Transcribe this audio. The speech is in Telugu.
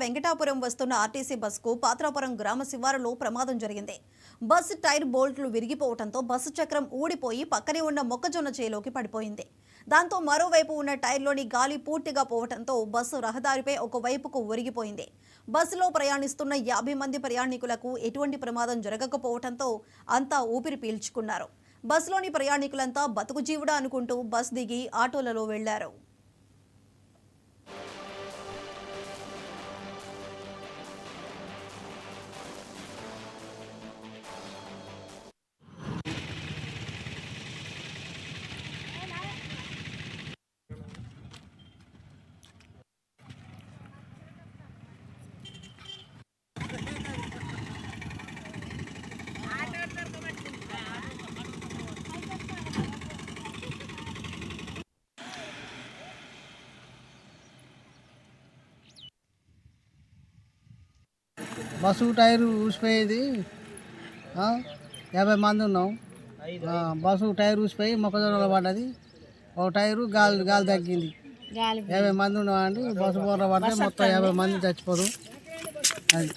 వెంకటాపురం వస్తున్న ఆర్టీసీ బస్సుకు పాత్రాపురం గ్రామ శివారులో ప్రమాదం జరిగింది. బస్సు టైర్ బోల్ట్లు విరిగిపోవడంతో బస్సు చక్రం ఊడిపోయి పక్కనే ఉన్న మొక్కజొన్న చేలోకి పడిపోయింది. దాంతో మరోవైపు ఉన్న టైర్లోని గాలి పూర్తిగా పోవడంతో బస్సు రహదారిపై ఒకవైపుకు ఒరిగిపోయింది. బస్సులో ప్రయాణిస్తున్న 50 మంది ప్రయాణికులకు ఎటువంటి ప్రమాదం జరగకపోవడంతో అంతా ఊపిరి పీల్చుకున్నారు. బస్సులోని ప్రయాణికులంతా బతుకు జీవుడా అనుకుంటూ బస్ దిగి ఆటోలలో వెళ్లారు. Bus tyre ఊసిపోయేది. 50 మంది ఉన్నాం. బస్సు టైర్ ఊసిపోయి మొక్కజొన్నలో పడ్డది. ఒక టైరు గాలి తగ్గింది. 50 మంది ఉన్నామండి. బస్సు బోర్ర పడితే మొత్తం 50 మంది చచ్చిపోదు. అది